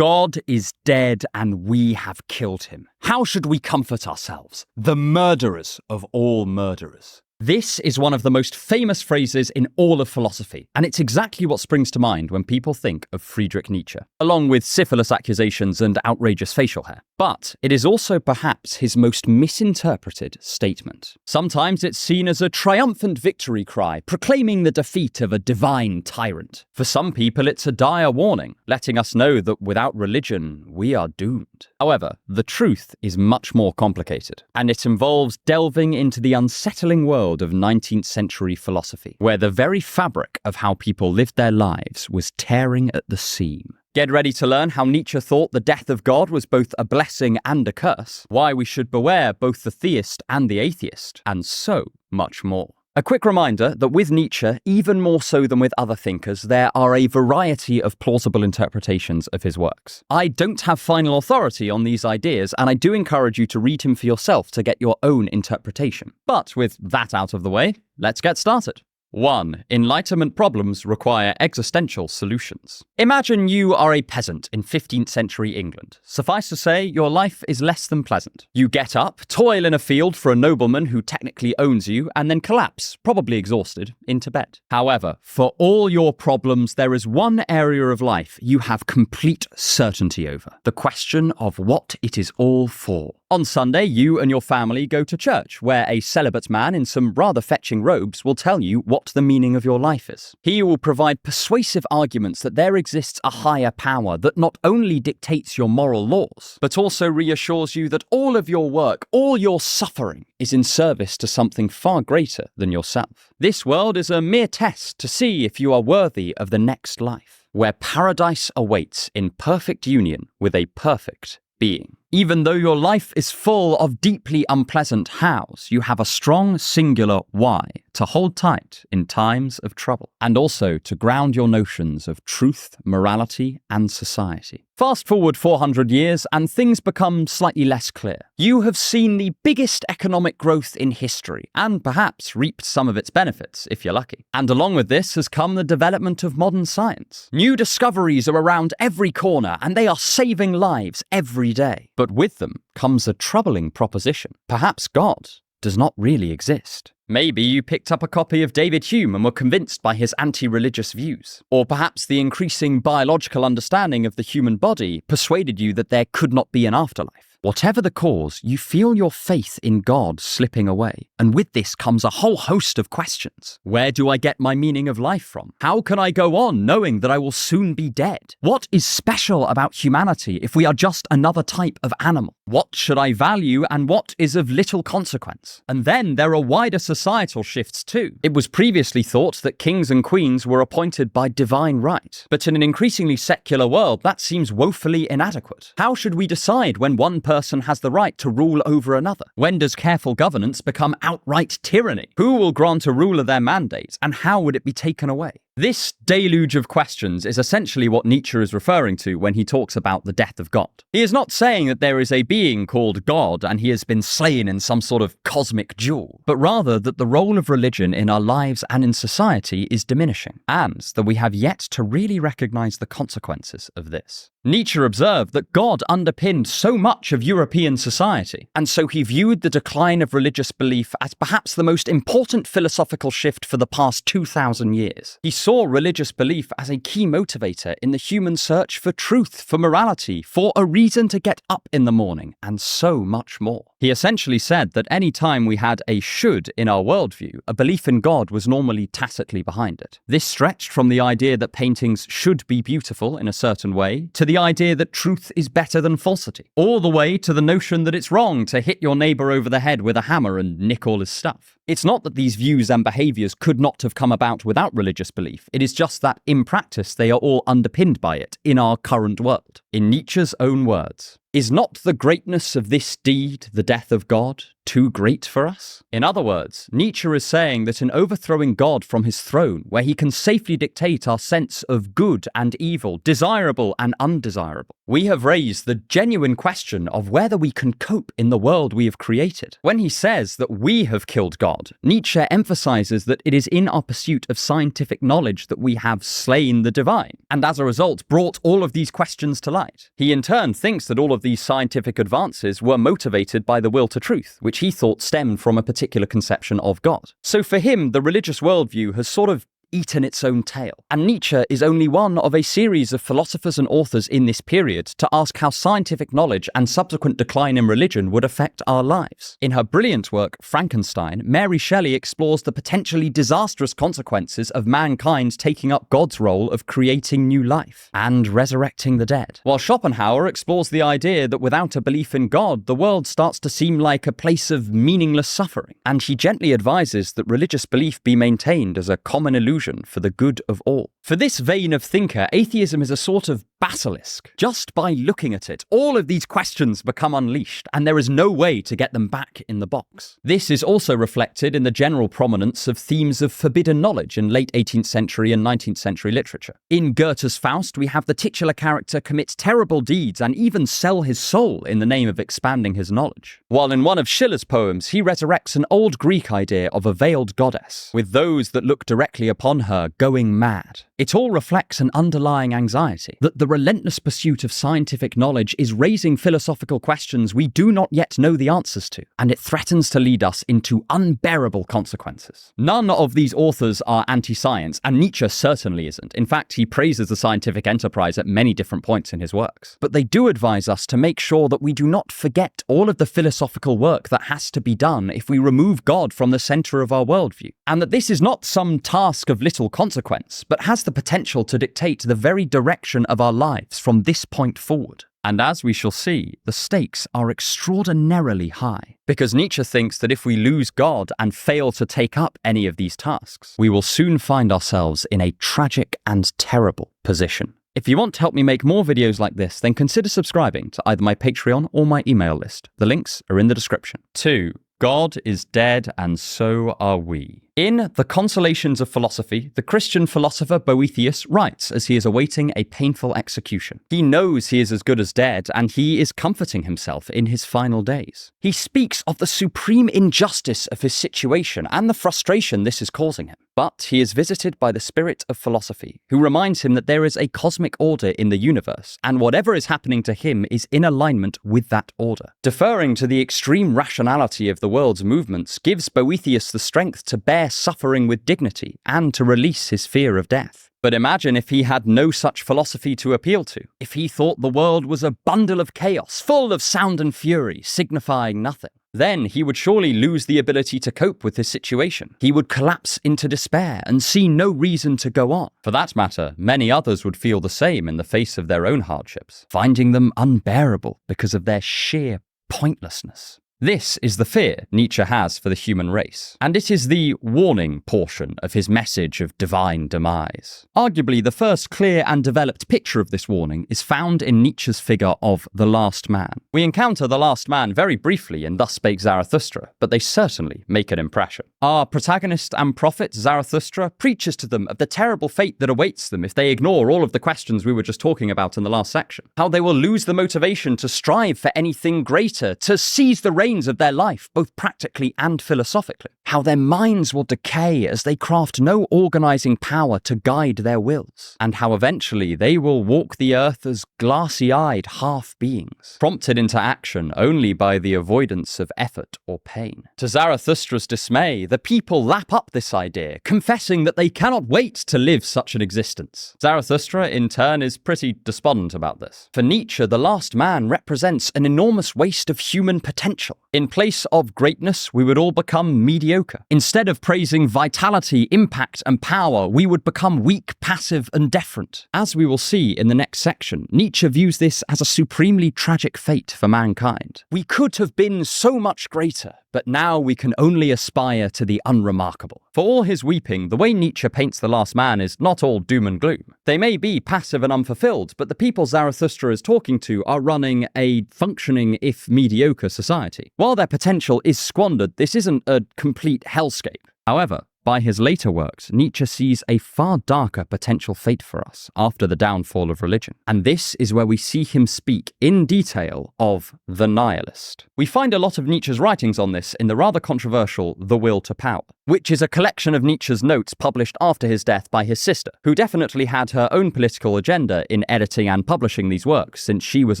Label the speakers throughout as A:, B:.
A: God is dead and we have killed him. How should we comfort ourselves? The murderers of all murderers. This is one of the most famous phrases in all of philosophy, and it's exactly what springs to mind when people think of Friedrich Nietzsche, along with syphilis accusations and outrageous facial hair. But it is also perhaps his most misinterpreted statement. Sometimes it's seen as a triumphant victory cry, proclaiming the defeat of a divine tyrant. For some people, it's a dire warning, letting us know that without religion, we are doomed. However, the truth is much more complicated, and it involves delving into the unsettling world of 19th century philosophy, where the very fabric of how people lived their lives was tearing at the seam. Get ready to learn how Nietzsche thought the death of God was both a blessing and a curse, why we should beware both the theist and the atheist, and so much more. A quick reminder that with Nietzsche, even more so than with other thinkers, there are a variety of plausible interpretations of his works. I don't have final authority on these ideas, and I do encourage you to read him for yourself to get your own interpretation. But with that out of the way, let's get started. 1. Enlightenment problems require existential solutions. Imagine you are a peasant in 15th century England. Suffice to say, your life is less than pleasant. You get up, toil in a field for a nobleman who technically owns you, and then collapse, probably exhausted, into bed. However, for all your problems, there is one area of life you have complete certainty over: the question of what it is all for. On Sunday, you and your family go to church, where a celibate man in some rather fetching robes will tell you what the meaning of your life is. He will provide persuasive arguments that there exists a higher power that not only dictates your moral laws, but also reassures you that all of your work, all your suffering, is in service to something far greater than yourself. This world is a mere test to see if you are worthy of the next life, where paradise awaits in perfect union with a perfect being. Even though your life is full of deeply unpleasant hows, you have a strong singular why to hold tight in times of trouble, and also to ground your notions of truth, morality, and society. Fast forward 400 years and things become slightly less clear. You have seen the biggest economic growth in history, and perhaps reaped some of its benefits, if you're lucky. And along with this has come the development of modern science. New discoveries are around every corner, and they are saving lives every day. But with them comes a troubling proposition. Perhaps God does not really exist. Maybe you picked up a copy of David Hume and were convinced by his anti-religious views. Or perhaps the increasing biological understanding of the human body persuaded you that there could not be an afterlife. Whatever the cause, you feel your faith in God slipping away. And with this comes a whole host of questions. Where do I get my meaning of life from? How can I go on knowing that I will soon be dead? What is special about humanity if we are just another type of animal? What should I value and what is of little consequence? And then there are wider societal shifts too. It was previously thought that kings and queens were appointed by divine right. But in an increasingly secular world, that seems woefully inadequate. How should we decide when one person has the right to rule over another? When does careful governance become outright tyranny? Who will grant a ruler their mandate, and how would it be taken away? This deluge of questions is essentially what Nietzsche is referring to when he talks about the death of God. He is not saying that there is a being called God and he has been slain in some sort of cosmic duel, but rather that the role of religion in our lives and in society is diminishing, and that we have yet to really recognize the consequences of this. Nietzsche observed that God underpinned so much of European society, and so he viewed the decline of religious belief as perhaps the most important philosophical shift for the past 2,000 years. He saw religious belief as a key motivator in the human search for truth, for morality, for a reason to get up in the morning, and so much more. He essentially said that any time we had a should in our worldview, a belief in God was normally tacitly behind it. This stretched from the idea that paintings should be beautiful in a certain way, to the idea that truth is better than falsity, all the way to the notion that it's wrong to hit your neighbor over the head with a hammer and nick all his stuff. It's not that these views and behaviors could not have come about without religious belief. It is just that, in practice, they are all underpinned by it in our current world. In Nietzsche's own words, "Is not the greatness of this deed, the death of God, too great for us? In other words, Nietzsche is saying that in overthrowing God from his throne, where he can safely dictate our sense of good and evil, desirable and undesirable, we have raised the genuine question of whether we can cope in the world we have created. When he says that we have killed God, Nietzsche emphasizes that it is in our pursuit of scientific knowledge that we have slain the divine, and as a result brought all of these questions to light. He in turn thinks that all of these scientific advances were motivated by the will to truth, which he thought stemmed from a particular conception of God. So for him, the religious worldview has sort of eaten its own tail. And Nietzsche is only one of a series of philosophers and authors in this period to ask how scientific knowledge and subsequent decline in religion would affect our lives. In her brilliant work, Frankenstein, Mary Shelley explores the potentially disastrous consequences of mankind taking up God's role of creating new life and resurrecting the dead. While Schopenhauer explores the idea that without a belief in God, the world starts to seem like a place of meaningless suffering. And he gently advises that religious belief be maintained as a common illusion for the good of all. For this vein of thinker, atheism is a sort of basilisk. Just by looking at it, all of these questions become unleashed, and there is no way to get them back in the box. This is also reflected in the general prominence of themes of forbidden knowledge in late 18th century and 19th century literature. In Goethe's Faust, we have the titular character commit terrible deeds and even sell his soul in the name of expanding his knowledge. While in one of Schiller's poems, he resurrects an old Greek idea of a veiled goddess, with those that look directly upon her going mad. It all reflects an underlying anxiety that the relentless pursuit of scientific knowledge is raising philosophical questions we do not yet know the answers to, and it threatens to lead us into unbearable consequences. None of these authors are anti-science, and Nietzsche certainly isn't. In fact, he praises the scientific enterprise at many different points in his works. But they do advise us to make sure that we do not forget all of the philosophical work that has to be done if we remove God from the center of our worldview, and that this is not some task of little consequence, but has the potential to dictate the very direction of our lives from this point forward. And as we shall see, the stakes are extraordinarily high, because Nietzsche thinks that if we lose God and fail to take up any of these tasks, we will soon find ourselves in a tragic and terrible position. If you want to help me make more videos like this, then consider subscribing to either my Patreon or my email list. The links are in the description. 2. God is dead, and so are we. In The Consolations of Philosophy, the Christian philosopher Boethius writes as he is awaiting a painful execution. He knows he is as good as dead, and he is comforting himself in his final days. He speaks of the supreme injustice of his situation and the frustration this is causing him. But he is visited by the spirit of philosophy, who reminds him that there is a cosmic order in the universe, and whatever is happening to him is in alignment with that order. Deferring to the extreme rationality of the world's movements gives Boethius the strength to bear suffering with dignity and to release his fear of death. But imagine if he had no such philosophy to appeal to, if he thought the world was a bundle of chaos, full of sound and fury, signifying nothing. Then he would surely lose the ability to cope with his situation. He would collapse into despair and see no reason to go on. For that matter, many others would feel the same in the face of their own hardships, finding them unbearable because of their sheer pointlessness. This is the fear Nietzsche has for the human race, and it is the warning portion of his message of divine demise. Arguably, the first clear and developed picture of this warning is found in Nietzsche's figure of the last man. We encounter the last man very briefly in Thus Spake Zarathustra, but they certainly make an impression. Our protagonist and prophet, Zarathustra, preaches to them of the terrible fate that awaits them if they ignore all of the questions we were just talking about in the last section. How they will lose the motivation to strive for anything greater, to seize the reins of their life, both practically and philosophically. How their minds will decay as they craft no organizing power to guide their wills. And how eventually they will walk the earth as glassy-eyed half-beings, prompted into action only by the avoidance of effort or pain. To Zarathustra's dismay, the people lap up this idea, confessing that they cannot wait to live such an existence. Zarathustra, in turn, is pretty despondent about this. For Nietzsche, the last man represents an enormous waste of human potential. In place of greatness, we would all become mediocre. Instead of praising vitality, impact, and power, we would become weak, passive, and deferent. As we will see in the next section, Nietzsche views this as a supremely tragic fate for mankind. We could have been so much greater, but now we can only aspire to the unremarkable. For all his weeping, the way Nietzsche paints the last man is not all doom and gloom. They may be passive and unfulfilled, but the people Zarathustra is talking to are running a functioning, if mediocre, society. While their potential is squandered, this isn't a complete hellscape. However, by his later works, Nietzsche sees a far darker potential fate for us after the downfall of religion. And this is where we see him speak in detail of the nihilist. We find a lot of Nietzsche's writings on this in the rather controversial The Will to Power, which is a collection of Nietzsche's notes published after his death by his sister, who definitely had her own political agenda in editing and publishing these works since she was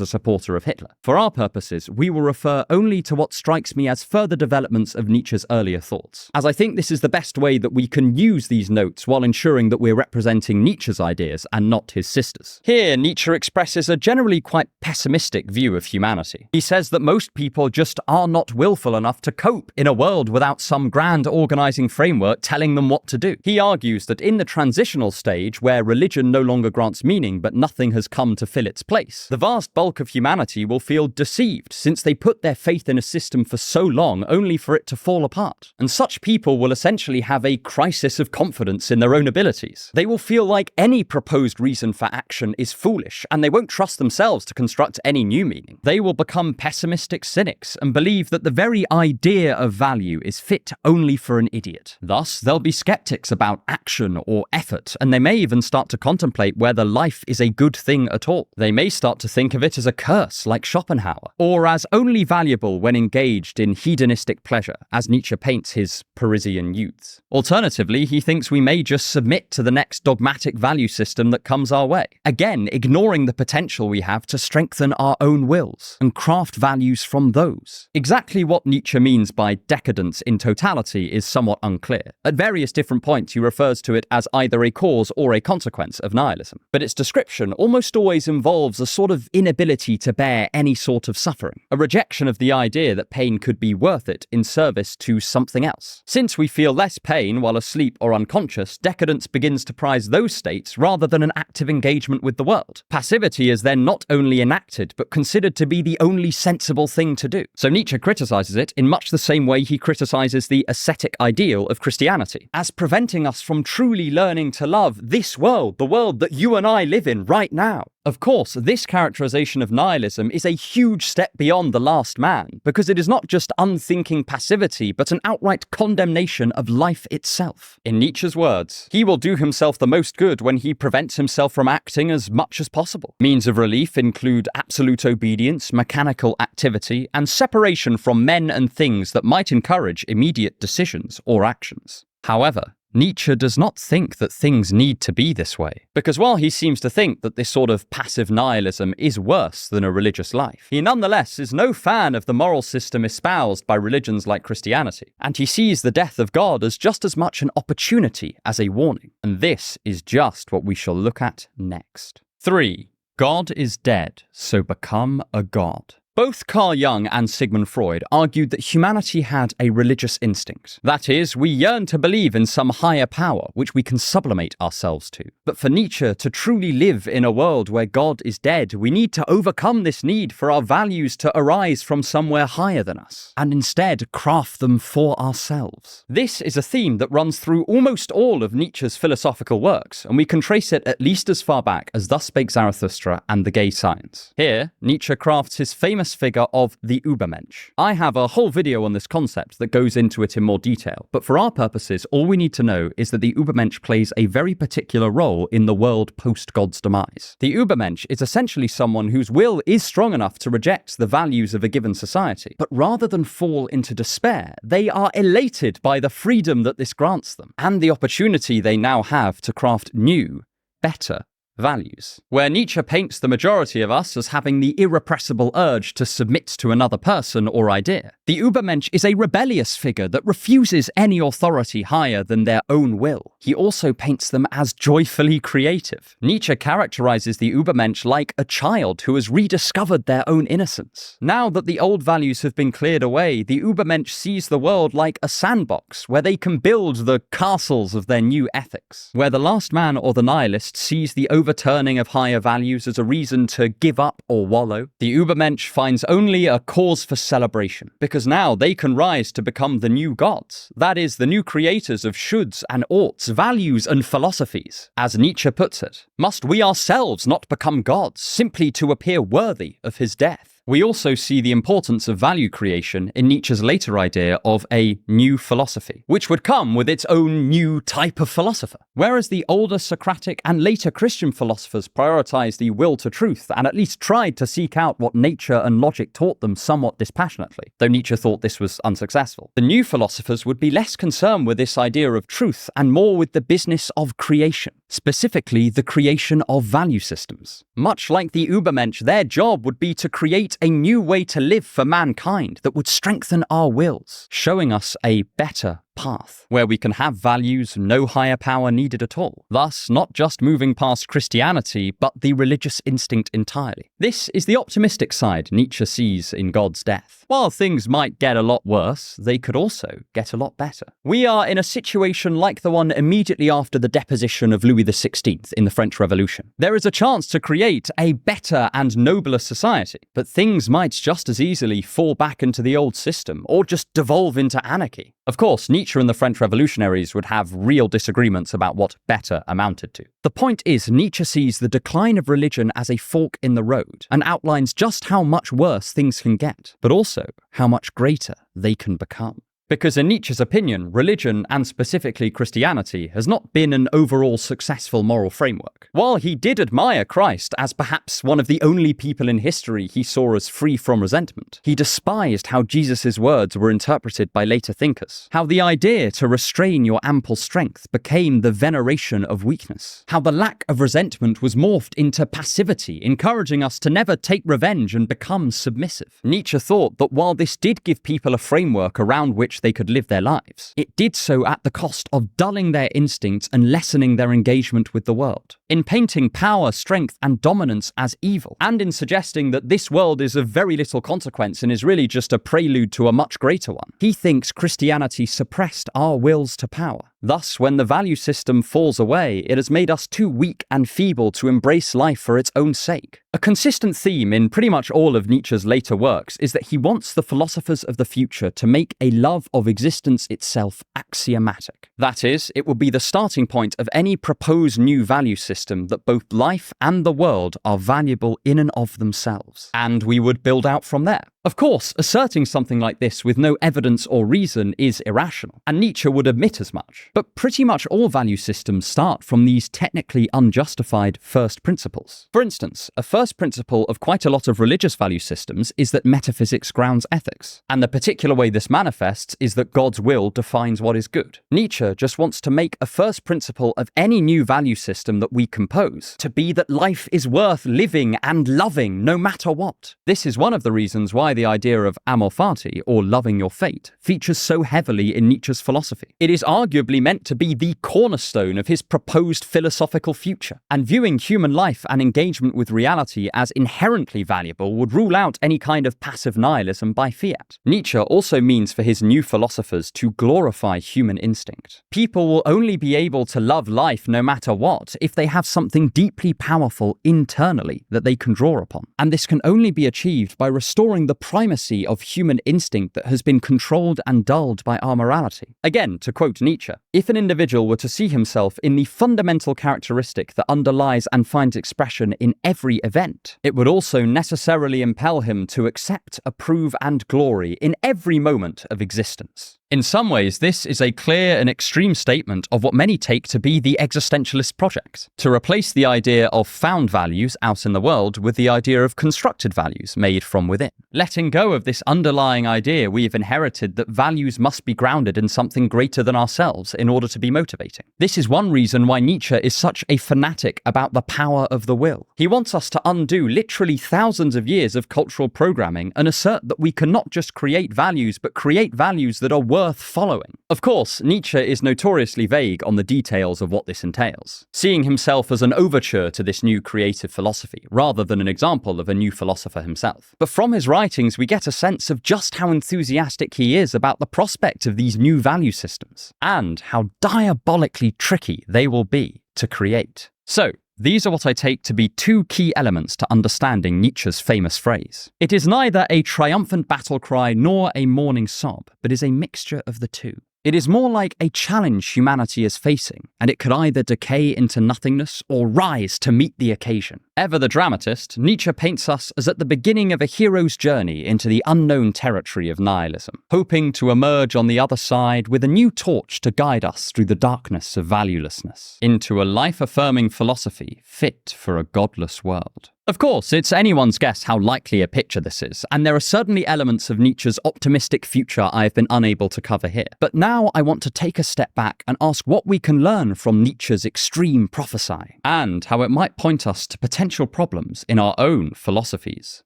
A: a supporter of Hitler. For our purposes, we will refer only to what strikes me as further developments of Nietzsche's earlier thoughts, as I think this is the best way that we can use these notes while ensuring that we're representing Nietzsche's ideas and not his sister's. Here, Nietzsche expresses a generally quite pessimistic view of humanity. He says that most people just are not willful enough to cope in a world without some grand organizing framework telling them what to do. He argues that in the transitional stage, where religion no longer grants meaning but nothing has come to fill its place, the vast bulk of humanity will feel deceived since they put their faith in a system for so long only for it to fall apart. And such people will essentially have a crisis of confidence in their own abilities. They will feel like any proposed reason for action is foolish, and they won't trust themselves to construct any new meaning. They will become pessimistic cynics and believe that the very idea of value is fit only for an idiot. Thus, they'll be skeptics about action or effort, and they may even start to contemplate whether life is a good thing at all. They may start to think of it as a curse, like Schopenhauer, or as only valuable when engaged in hedonistic pleasure, as Nietzsche paints his Parisian youths. Alternatively, he thinks we may just submit to the next dogmatic value system that comes our way, again ignoring the potential we have to strengthen our own wills and craft values from those. Exactly what Nietzsche means by decadence in totality is somewhat unclear. At various different points, he refers to it as either a cause or a consequence of nihilism, but its description almost always involves a sort of inability to bear any sort of suffering, a rejection of the idea that pain could be worth it in service to something else. Since we feel less pain while asleep or unconscious, decadence begins to prize those states rather than an active engagement with the world. Passivity is then not only enacted, but considered to be the only sensible thing to do. So Nietzsche criticizes it in much the same way he criticizes the ascetic ideal of Christianity, as preventing us from truly learning to love this world, the world that you and I live in right now. Of course, this characterization of nihilism is a huge step beyond the last man, because it is not just unthinking passivity, but an outright condemnation of life itself. In Nietzsche's words, he will do himself the most good when he prevents himself from acting as much as possible. Means of relief include absolute obedience, mechanical activity, and separation from men and things that might encourage immediate decisions or actions. However, Nietzsche does not think that things need to be this way, because while he seems to think that this sort of passive nihilism is worse than a religious life, he nonetheless is no fan of the moral system espoused by religions like Christianity, and he sees the death of God as just as much an opportunity as a warning. And this is just what we shall look at next. 3. God is dead, so become a god. Both Carl Jung and Sigmund Freud argued that humanity had a religious instinct. That is, we yearn to believe in some higher power which we can sublimate ourselves to. But for Nietzsche, to truly live in a world where God is dead, we need to overcome this need for our values to arise from somewhere higher than us, and instead craft them for ourselves. This is a theme that runs through almost all of Nietzsche's philosophical works, and we can trace it at least as far back as Thus Spake Zarathustra and The Gay Science. Here, Nietzsche crafts his famous figure of the Übermensch. I have a whole video on this concept that goes into it in more detail, but for our purposes, all we need to know is that the Übermensch plays a very particular role in the world post-God's demise. The Übermensch is essentially someone whose will is strong enough to reject the values of a given society, but rather than fall into despair, they are elated by the freedom that this grants them, and the opportunity they now have to craft new, better values. Where Nietzsche paints the majority of us as having the irrepressible urge to submit to another person or idea, the Übermensch is a rebellious figure that refuses any authority higher than their own will. He also paints them as joyfully creative. Nietzsche characterizes the Übermensch like a child who has rediscovered their own innocence. Now that the old values have been cleared away, the Übermensch sees the world like a sandbox where they can build the castles of their new ethics. Where the last man or the nihilist sees the overturning of higher values as a reason to give up or wallow. The Übermensch finds only a cause for celebration, because now they can rise to become the new gods. That is, the new creators of shoulds and oughts, values and philosophies. As Nietzsche puts it, must we ourselves not become gods, simply to appear worthy of his death? We also see the importance of value creation in Nietzsche's later idea of a new philosophy, which would come with its own new type of philosopher. Whereas the older Socratic and later Christian philosophers prioritized the will to truth and at least tried to seek out what nature and logic taught them somewhat dispassionately, though Nietzsche thought this was unsuccessful. The new philosophers would be less concerned with this idea of truth and more with the business of creation, specifically the creation of value systems. Much like the Übermensch, their job would be to create a new way to live for mankind that would strengthen our wills, showing us a better path, where we can have values no higher power needed at all, thus not just moving past Christianity, but the religious instinct entirely. This is the optimistic side Nietzsche sees in God's death. While things might get a lot worse, they could also get a lot better. We are in a situation like the one immediately after the deposition of Louis XVI in the French Revolution. There is a chance to create a better and nobler society, but things might just as easily fall back into the old system, or just devolve into anarchy. Of course, Nietzsche and the French revolutionaries would have real disagreements about what better amounted to. The point is, Nietzsche sees the decline of religion as a fork in the road and outlines just how much worse things can get, but also how much greater they can become. Because in Nietzsche's opinion, religion, and specifically Christianity, has not been an overall successful moral framework. While he did admire Christ as perhaps one of the only people in history he saw as free from resentment, he despised how Jesus' words were interpreted by later thinkers, how the idea to restrain your ample strength became the veneration of weakness, how the lack of resentment was morphed into passivity, encouraging us to never take revenge and become submissive. Nietzsche thought that while this did give people a framework around which they could live their lives, it did so at the cost of dulling their instincts and lessening their engagement with the world. In painting power, strength, and dominance as evil, and in suggesting that this world is of very little consequence and is really just a prelude to a much greater one, he thinks Christianity suppressed our wills to power. Thus, when the value system falls away, it has made us too weak and feeble to embrace life for its own sake. A consistent theme in pretty much all of Nietzsche's later works is that he wants the philosophers of the future to make a love of existence itself axiomatic. That is, it will be the starting point of any proposed new value system that both life and the world are valuable in and of themselves, and we would build out from there. Of course, asserting something like this with no evidence or reason is irrational, and Nietzsche would admit as much. But pretty much all value systems start from these technically unjustified first principles. For instance, a first principle of quite a lot of religious value systems is that metaphysics grounds ethics, and the particular way this manifests is that God's will defines what is good. Nietzsche just wants to make a first principle of any new value system that we compose to be that life is worth living and loving no matter what. This is one of the reasons why the idea of amor fati, or loving your fate, features so heavily in Nietzsche's philosophy. It is arguably meant to be the cornerstone of his proposed philosophical future, and viewing human life and engagement with reality as inherently valuable would rule out any kind of passive nihilism by fiat. Nietzsche also means for his new philosophers to glorify human instinct. People will only be able to love life no matter what if they have something deeply powerful internally that they can draw upon, and this can only be achieved by restoring the primacy of human instinct that has been controlled and dulled by our morality. Again, to quote Nietzsche, if an individual were to see himself in the fundamental characteristic that underlies and finds expression in every event, it would also necessarily impel him to accept, approve, and glory in every moment of existence. In some ways, this is a clear and extreme statement of what many take to be the existentialist project, to replace the idea of found values out in the world with the idea of constructed values made from within. Letting go of this underlying idea we have inherited that values must be grounded in something greater than ourselves in order to be motivating. This is one reason why Nietzsche is such a fanatic about the power of the will. He wants us to undo literally thousands of years of cultural programming and assert that we can not just create values, but create values that are worth following. Of course, Nietzsche is notoriously vague on the details of what this entails, seeing himself as an overture to this new creative philosophy, rather than an example of a new philosopher himself. But from his writings, we get a sense of just how enthusiastic he is about the prospect of these new value systems, and how diabolically tricky they will be to create. So, These are what I take to be two key elements to understanding Nietzsche's famous phrase. It is neither a triumphant battle cry nor a mourning sob, but is a mixture of the two. It is more like a challenge humanity is facing, and it could either decay into nothingness or rise to meet the occasion. Ever the dramatist, Nietzsche paints us as at the beginning of a hero's journey into the unknown territory of nihilism, hoping to emerge on the other side with a new torch to guide us through the darkness of valuelessness, into a life-affirming philosophy fit for a godless world. Of course, it's anyone's guess how likely a picture this is, and there are certainly elements of Nietzsche's optimistic future I have been unable to cover here. But now I want to take a step back and ask what we can learn from Nietzsche's extreme prophesying, and how it might point us to potential problems in our own philosophies.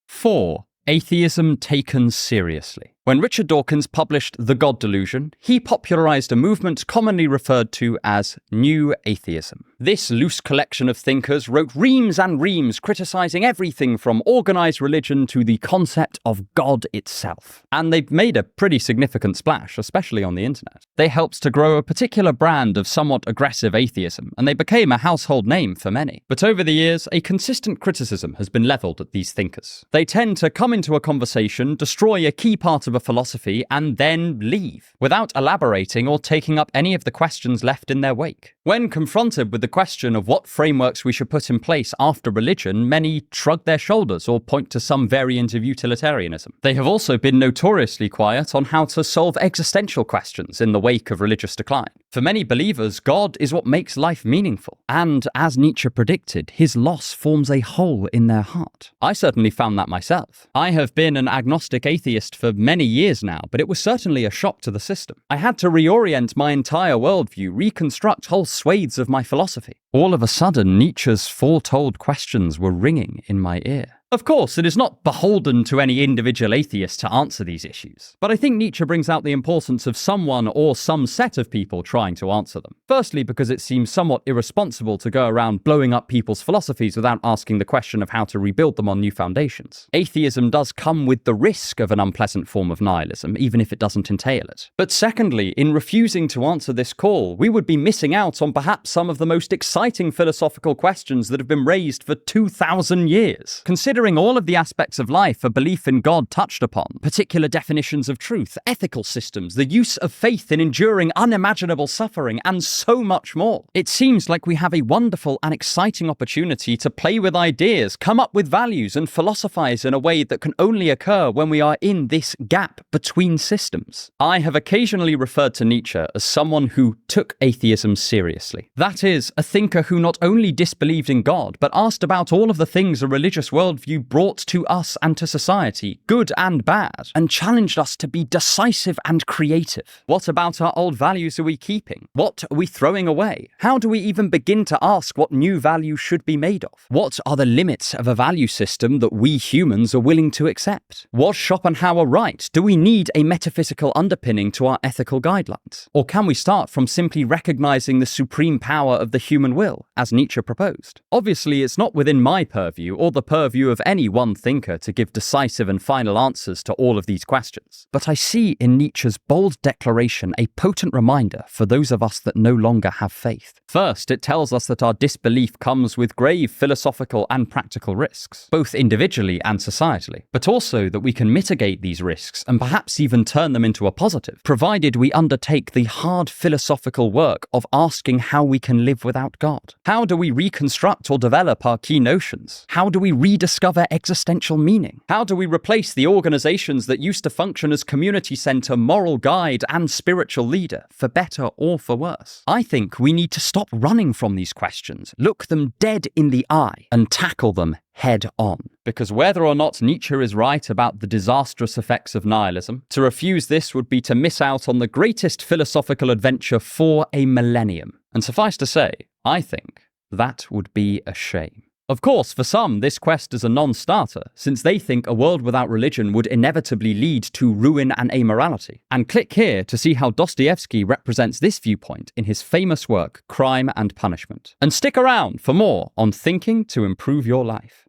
A: 4. Atheism taken seriously. When Richard Dawkins published The God Delusion, he popularized a movement commonly referred to as New Atheism. This loose collection of thinkers wrote reams and reams criticizing everything from organized religion to the concept of God itself. And they've made a pretty significant splash, especially on the internet. They helped to grow a particular brand of somewhat aggressive atheism, and they became a household name for many. But over the years, a consistent criticism has been leveled at these thinkers. They tend to come into a conversation, destroy a key part of a philosophy, and then leave, without elaborating or taking up any of the questions left in their wake. When confronted with the question of what frameworks we should put in place after religion, many shrug their shoulders or point to some variant of utilitarianism. They have also been notoriously quiet on how to solve existential questions in the wake of religious decline. For many believers, God is what makes life meaningful, and as Nietzsche predicted, his loss forms a hole in their heart. I certainly found that myself. I have been an agnostic atheist for many years now, but it was certainly a shock to the system. I had to reorient my entire worldview, reconstruct whole swathes of my philosophy. All of a sudden, Nietzsche's foretold questions were ringing in my ear. Of course, it is not beholden to any individual atheist to answer these issues, but I think Nietzsche brings out the importance of someone or some set of people trying to answer them. Firstly, because it seems somewhat irresponsible to go around blowing up people's philosophies without asking the question of how to rebuild them on new foundations. Atheism does come with the risk of an unpleasant form of nihilism, even if it doesn't entail it. But secondly, in refusing to answer this call, we would be missing out on perhaps some of the most exciting philosophical questions that have been raised for 2,000 years. Considering all of the aspects of life a belief in God touched upon, particular definitions of truth, ethical systems, the use of faith in enduring unimaginable suffering, and so much more. It seems like we have a wonderful and exciting opportunity to play with ideas, come up with values, and philosophize in a way that can only occur when we are in this gap between systems. I have occasionally referred to Nietzsche as someone who took atheism seriously. That is, a thinker who not only disbelieved in God, but asked about all of the things a religious worldview brought to us and to society, good and bad, and challenged us to be decisive and creative. What about our old values are we keeping? What are we throwing away? How do we even begin to ask what new values should be made of? What are the limits of a value system that we humans are willing to accept? Was Schopenhauer right? Do we need a metaphysical underpinning to our ethical guidelines? Or can we start from simply recognizing the supreme power of the human will, as Nietzsche proposed? Obviously, it's not within my purview or the purview of any one thinker to give decisive and final answers to all of these questions. But I see in Nietzsche's bold declaration a potent reminder for those of us that no longer have faith. First, it tells us that our disbelief comes with grave philosophical and practical risks, both individually and societally, but also that we can mitigate these risks and perhaps even turn them into a positive, provided we undertake the hard philosophical work of asking how we can live without God. How do we reconstruct or develop our key notions? How do we rediscover existential meaning? How do we replace the organizations that used to function as community center, moral guide, and spiritual leader, for better or for worse? I think we need to stop running from these questions, look them dead in the eye, and tackle them head on. Because whether or not Nietzsche is right about the disastrous effects of nihilism, to refuse this would be to miss out on the greatest philosophical adventure for a millennium. And suffice to say, I think that would be a shame. Of course, for some, this quest is a non-starter, since they think a world without religion would inevitably lead to ruin and amorality. And click here to see how Dostoevsky represents this viewpoint in his famous work, Crime and Punishment. And stick around for more on thinking to improve your life.